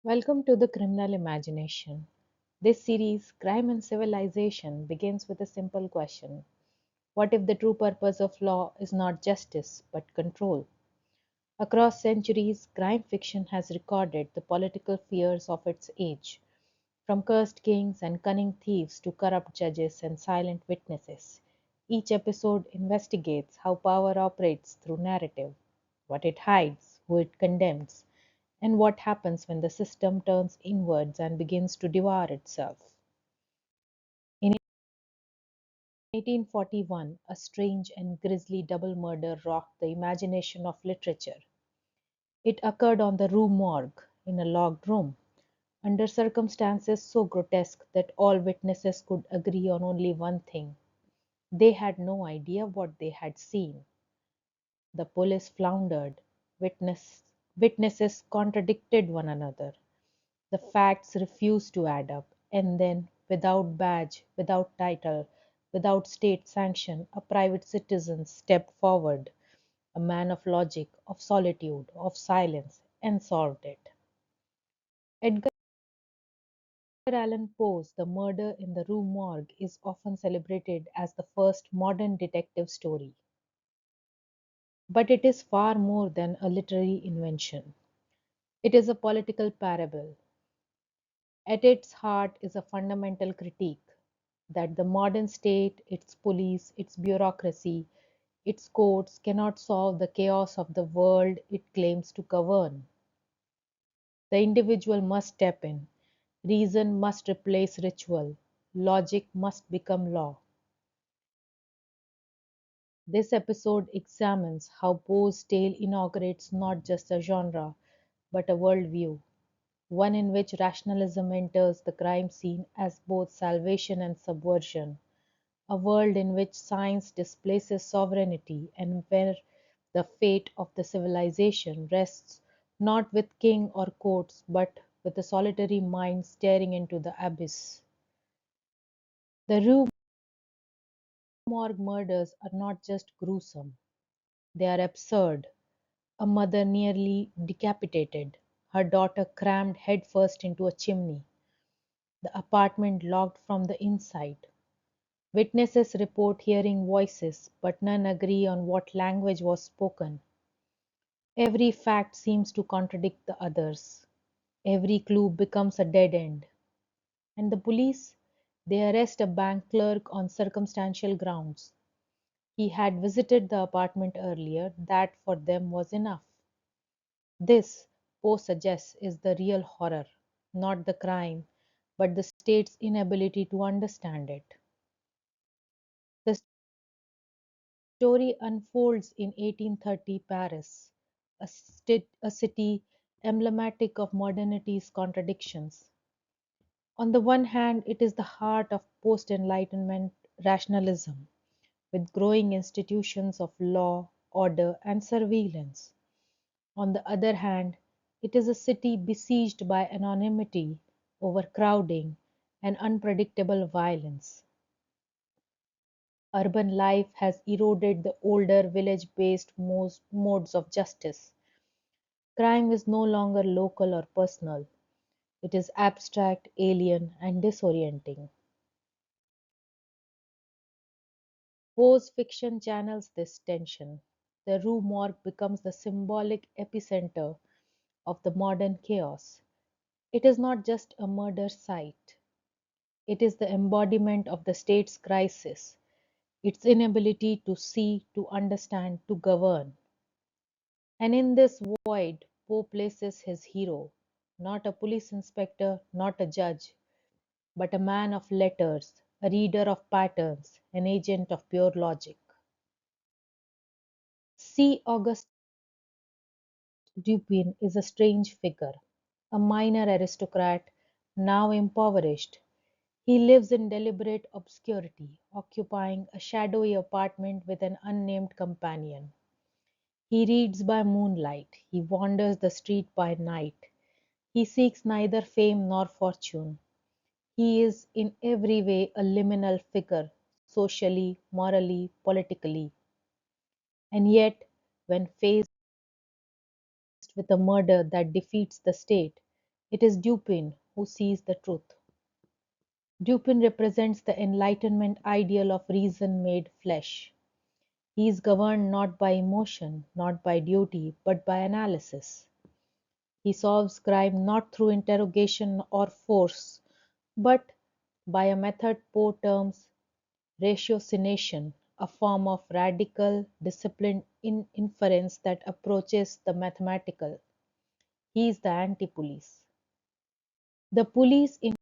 Welcome to the Criminal Imagination. This series, Crime and Civilization, begins with a simple question. What if the true purpose of law is not justice but control? Across centuries, crime fiction has recorded the political fears of its age, from cursed kings and cunning thieves to corrupt judges and silent witnesses. Each episode investigates how power operates through narrative, what it hides, who it condemns, and what happens when the system turns inwards and begins to devour itself. In 1841, a strange and grisly double murder rocked the imagination of literature. It occurred on the Rue Morgue, in a locked room, under circumstances so grotesque that all witnesses could agree on only one thing: they had no idea what they had seen. The police floundered, witness, witnesses contradicted one another, the facts refused to add up, and then, without badge, without title, without state sanction, a private citizen stepped forward, a man of logic, of solitude, of silence, and solved it. Edgar Allan Poe's The Murder in the Rue Morgue is often celebrated as the first modern detective story. But it is far more than a literary invention. It is a political parable. At its heart is a fundamental critique that the modern state, its police, its bureaucracy, its courts cannot solve the chaos of the world it claims to govern. The individual must step in, reason must replace ritual, logic must become law. This episode examines how Poe's tale inaugurates not just a genre, but a worldview, one in which rationalism enters the crime scene as both salvation and subversion, a world in which science displaces sovereignty and where the fate of the civilization rests not with king or courts but with a solitary mind staring into the abyss. The Rue Morgue murders are not just gruesome, they are absurd. A mother nearly decapitated, her daughter crammed headfirst into a chimney, the apartment locked from the inside. Witnesses report hearing voices, but none agree on what language was spoken. Every fact seems to contradict the others. Every clue becomes a dead end. And the police? They arrest a bank clerk on circumstantial grounds. He had visited the apartment earlier, that for them was enough. This, Poe suggests, is the real horror, not the crime, but the state's inability to understand it. The story unfolds in 1830 Paris, a city emblematic of modernity's contradictions. On the one hand, it is the heart of post-Enlightenment rationalism, with growing institutions of law, order, and surveillance. On the other hand, it is a city besieged by anonymity, overcrowding, and unpredictable violence. Urban life has eroded the older village-based modes of justice. Crime is no longer local or personal. It is abstract, alien, and disorienting. Poe's fiction channels this tension. The Rue Morgue becomes the symbolic epicenter of the modern chaos. It is not just a murder site, it is the embodiment of the state's crisis, its inability to see, to understand, to govern. And in this void, Poe places his hero, not a police inspector, not a judge, but a man of letters, a reader of patterns, an agent of pure logic. C. Auguste Dupin is a strange figure, a minor aristocrat, now impoverished. He lives in deliberate obscurity, occupying a shadowy apartment with an unnamed companion. He reads by moonlight, he wanders the street by night. He seeks neither fame nor fortune. He is in every way a liminal figure, socially, morally, politically. And yet, when faced with a murder that defeats the state, It is Dupin who sees the truth. Dupin represents the Enlightenment ideal of reason made flesh. He is governed not by emotion, not by duty, but by analysis. He solves crime not through interrogation or force, but by a method Poe terms ratiocination, a form of radical, disciplined inference that approaches the mathematical. He is the anti-police. The police in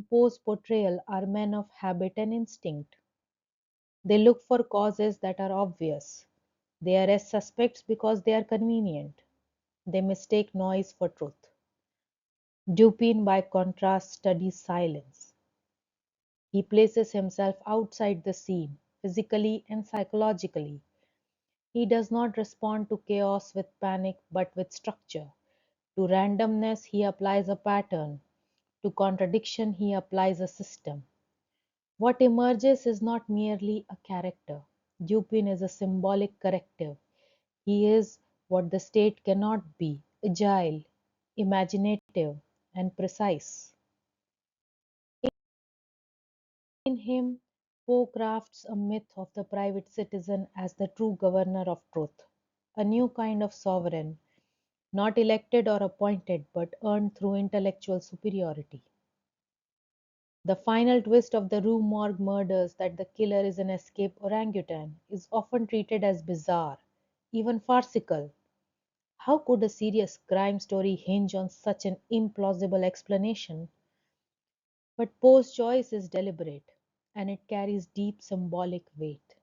Poe's portrayal are men of habit and instinct. They look for causes that are obvious. They arrest suspects because they are convenient. They mistake noise for truth. Dupin, by contrast, studies silence. He places himself outside the scene, physically and psychologically. He does not respond to chaos with panic but with structure. To randomness he applies a pattern, to contradiction he applies a system. What emerges is not merely a character. Dupin is a symbolic corrective. He is what the state cannot be: agile, imaginative, and precise. In him, Poe crafts a myth of the private citizen as the true governor of truth, a new kind of sovereign, not elected or appointed, but earned through intellectual superiority. The final twist of the Rue Morgue murders, that the killer is an escaped orangutan, is often treated as bizarre, even farcical. How could a serious crime story hinge on such an implausible explanation? But Poe's choice is deliberate, and it carries deep symbolic weight.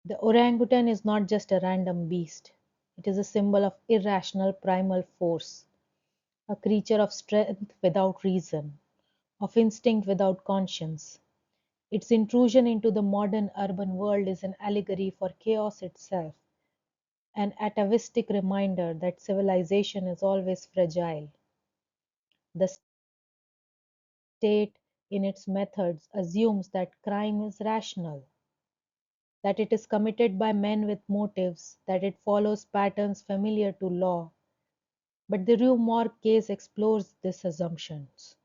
The orangutan is not just a random beast, it is a symbol of irrational primal force, a creature of strength without reason, of instinct without conscience. Its intrusion into the modern urban world is an allegory for chaos itself, an atavistic reminder that civilization is always fragile. The state, in its methods, assumes that crime is rational, that it is committed by men with motives, that it follows patterns familiar to law. But the Rue Morgue case explores these assumptions.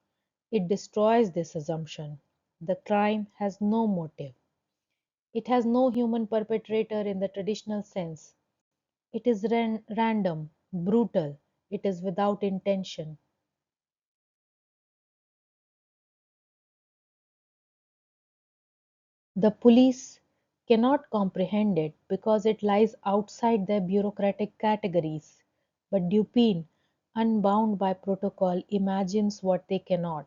It destroys this assumption. The crime has no motive. It has no human perpetrator in the traditional sense. It is random, brutal. It is without intention. The police cannot comprehend it because it lies outside their bureaucratic categories. But Dupin, unbound by protocol, imagines what they cannot.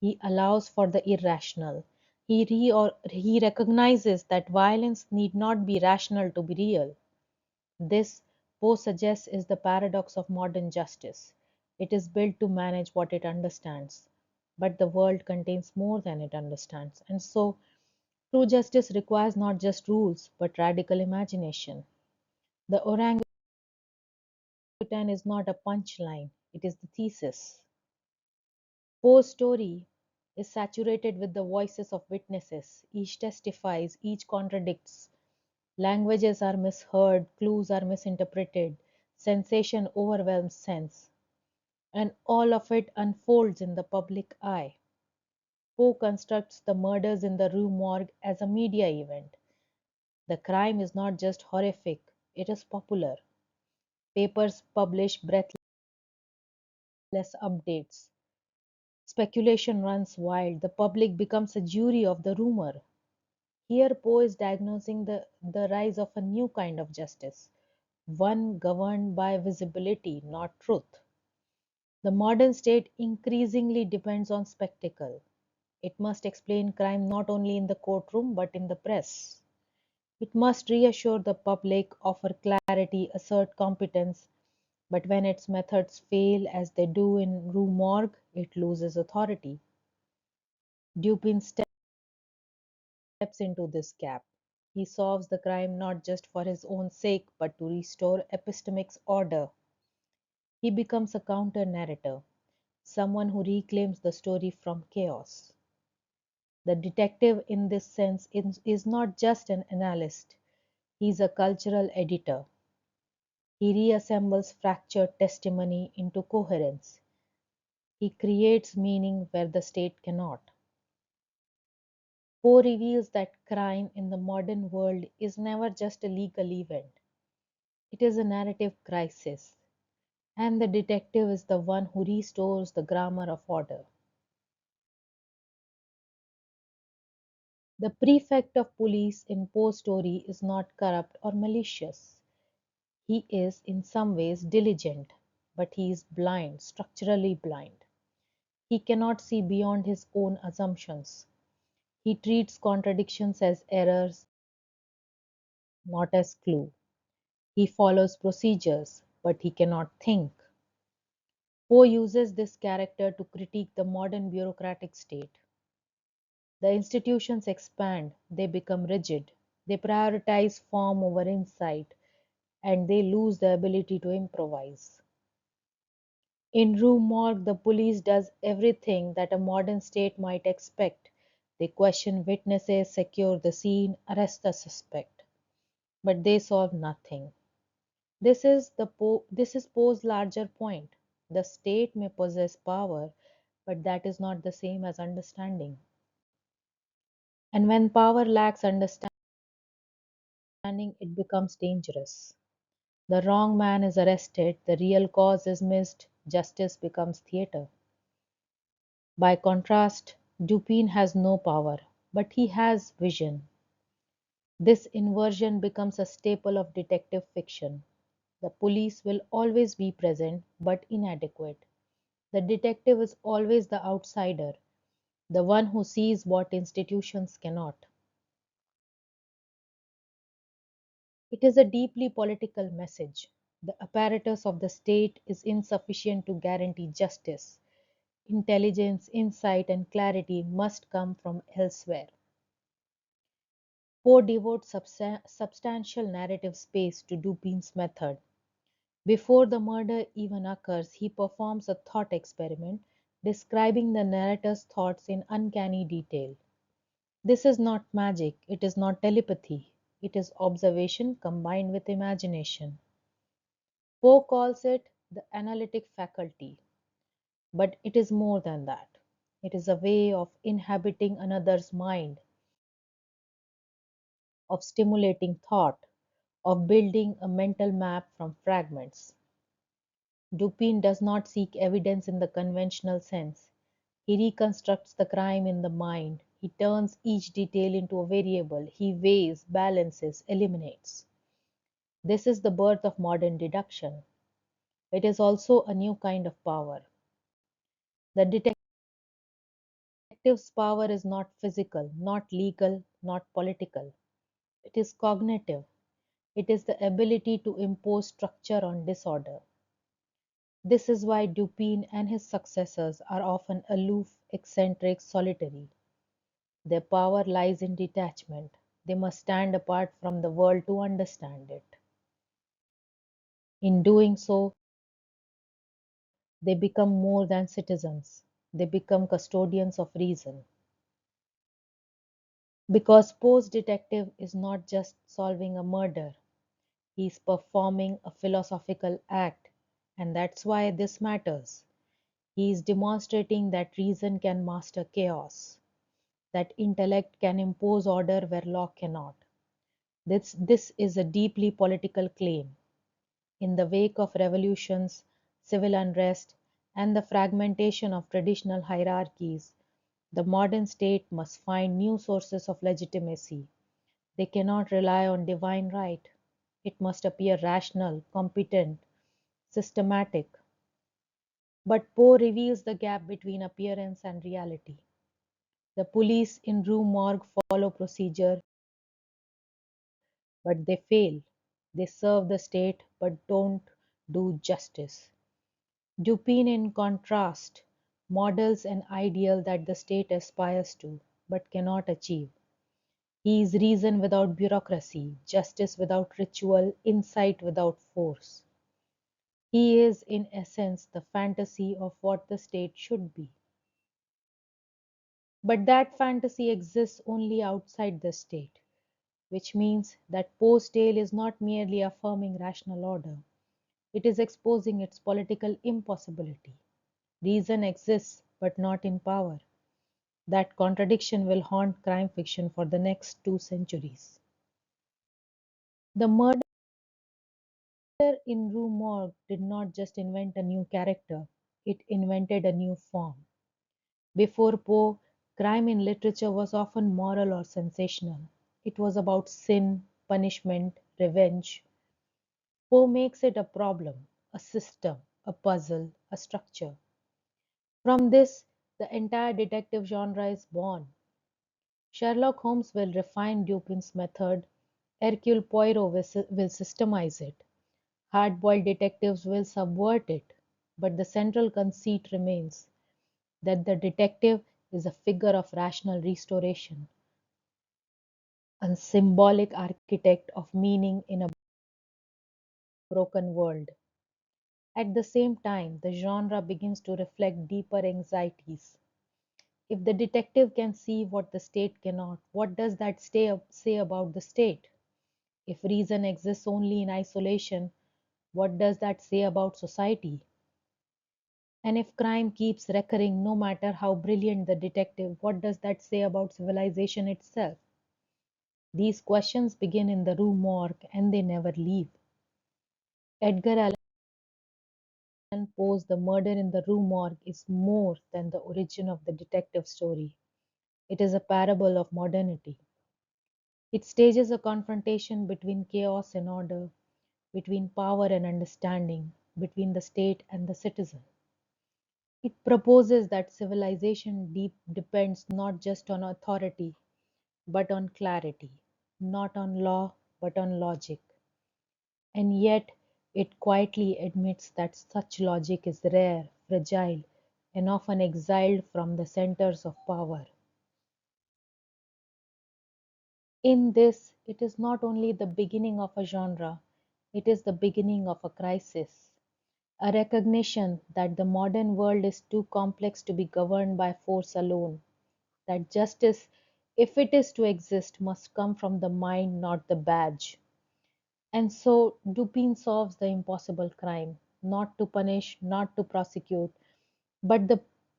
He allows for the irrational. He recognizes that violence need not be rational to be real. This, Poe suggests, is the paradox of modern justice. It is built to manage what it understands, but the world contains more than it understands, and so true justice requires not just rules but radical imagination. The orangutan is not a punchline, it is the thesis. Poe's story is saturated with the voices of witnesses. Each testifies, each contradicts. Languages are misheard, clues are misinterpreted, sensation overwhelms sense, and all of it unfolds in the public eye. Poe constructs the murders in the Rue Morgue as a media event. The crime is not just horrific, it is popular. Papers publish breathless updates. Speculation runs wild. The public becomes a jury of the rumor. Here Poe is diagnosing the rise of a new kind of justice, one governed by visibility, not truth. The modern state increasingly depends on spectacle. It must explain crime not only in the courtroom but in the press. It must reassure the public, offer clarity, assert competence, but when its methods fail, as they do in Rue Morgue, it loses authority. Dupin steps into this gap. He solves the crime not just for his own sake, but to restore epistemic order. He becomes a counter narrator, someone who reclaims the story from chaos. The detective, in this sense, is not just an analyst, he is a cultural editor. He reassembles fractured testimony into coherence. He creates meaning where the state cannot. Poe reveals that crime in the modern world is never just a legal event, it is a narrative crisis, and the detective is the one who restores the grammar of order. The prefect of police in Poe's story is not corrupt or malicious. He is, in some ways, diligent, but he is blind, structurally blind. He cannot see beyond his own assumptions. He treats contradictions as errors, not as clue. He follows procedures, but he cannot think. Poe uses this character to critique the modern bureaucratic state. The institutions expand, they become rigid, they prioritize form over insight, and they lose the ability to improvise. In Rue Morgue, the police does everything that a modern state might expect. They question witnesses, secure the scene, arrest the suspect. But they solve nothing. This is Poe's larger point. The state may possess power, but that is not the same as understanding. And when power lacks understanding, it becomes dangerous. The wrong man is arrested, the real cause is missed, justice becomes theater. By contrast, Dupin has no power, but he has vision. This inversion becomes a staple of detective fiction. The police will always be present, but inadequate. The detective is always the outsider, the one who sees what institutions cannot. It is a deeply political message. The apparatus of the state is insufficient to guarantee justice. Intelligence, insight, and clarity must come from elsewhere. Poe devotes substantial narrative space to Dupin's method. Before the murder even occurs, he performs a thought experiment, describing the narrator's thoughts in uncanny detail. This is not magic, it is not telepathy, it is observation combined with imagination. Poe calls it the analytic faculty, but it is more than that. It is a way of inhabiting another's mind, of stimulating thought, of building a mental map from fragments. Dupin does not seek evidence in the conventional sense. He reconstructs the crime in the mind. He turns each detail into a variable. He weighs, balances, eliminates. This is the birth of modern deduction. It is also a new kind of power. The detective's power is not physical, not legal, not political. It is cognitive. It is the ability to impose structure on disorder. This is why Dupin and his successors are often aloof, eccentric, solitary. Their power lies in detachment. They must stand apart from the world to understand it. In doing so, they become more than citizens. They become custodians of reason. Because Poe's detective is not just solving a murder, he is performing a philosophical act, and that's why this matters. He is demonstrating that reason can master chaos, that intellect can impose order where law cannot. This is a deeply political claim. In the wake of revolutions, civil unrest, and the fragmentation of traditional hierarchies, the modern state must find new sources of legitimacy. They cannot rely on divine right. It must appear rational, competent, systematic. But Poe reveals the gap between appearance and reality. The police in Rue Morgue follow procedure, but they fail. They serve the state but don't do justice. Dupin, in contrast, models an ideal that the state aspires to but cannot achieve. He is reason without bureaucracy, justice without ritual, insight without force. He is, in essence, the fantasy of what the state should be. But that fantasy exists only outside the state, which means that Poe's tale is not merely affirming rational order. It is exposing its political impossibility. Reason exists, but not in power. That contradiction will haunt crime fiction for the next 2 centuries. The murder in Rue Morgue did not just invent a new character, it invented a new form. Before Poe, crime in literature was often moral or sensational. It was about sin, punishment, revenge. Poe makes it a problem, a system, a puzzle, a structure. From this, the entire detective genre is born. Sherlock Holmes will refine Dupin's method, Hercule Poirot will systemize it, hard-boiled detectives will subvert it, but the central conceit remains that the detective is a figure of rational restoration, a symbolic architect of meaning in a broken world. At the same time, the genre begins to reflect deeper anxieties. If the detective can see what the state cannot, what does that say about the state? If reason exists only in isolation, what does that say about society? And if crime keeps recurring, no matter how brilliant the detective, what does that say about civilization itself? These questions begin in the Rue Morgue and they never leave. Edgar Allan Poe's The Murder in the Rue Morgue is more than the origin of the detective story. It is a parable of modernity. It stages a confrontation between chaos and order, between power and understanding, between the state and the citizen. It proposes that civilization depends not just on authority, but on clarity, not on law, but on logic. And yet, it quietly admits that such logic is rare, fragile, and often exiled from the centers of power. In this, it is not only the beginning of a genre, it is the beginning of a crisis. A recognition that the modern world is too complex to be governed by force alone, that justice, if it is to exist, must come from the mind, not the badge. And so Dupin solves the impossible crime, not to punish, not to prosecute, but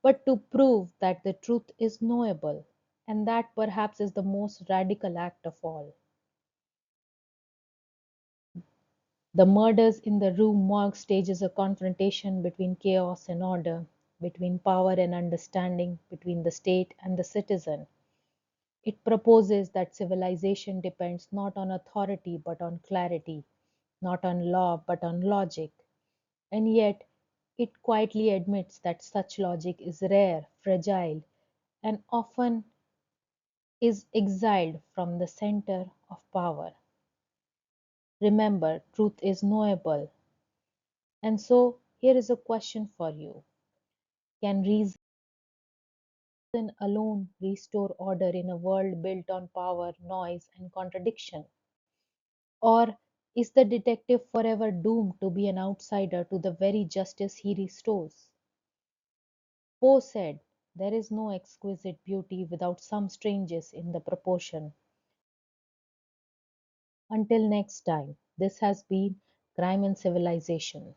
but to prove that the truth is knowable, and that perhaps is the most radical act of all. The murders in the Rue Morgue stages a confrontation between chaos and order, between power and understanding, between the state and the citizen. It proposes that civilization depends not on authority but on clarity, not on law but on logic. And yet, it quietly admits that such logic is rare, fragile, and often is exiled from the center of power. Remember, truth is knowable. And so, here is a question for you. Can reason alone restore order in a world built on power, noise, and contradiction? Or is the detective forever doomed to be an outsider to the very justice he restores? Poe said, "There is no exquisite beauty without some strangeness in the proportion." Until next time, this has been Crime and Civilization.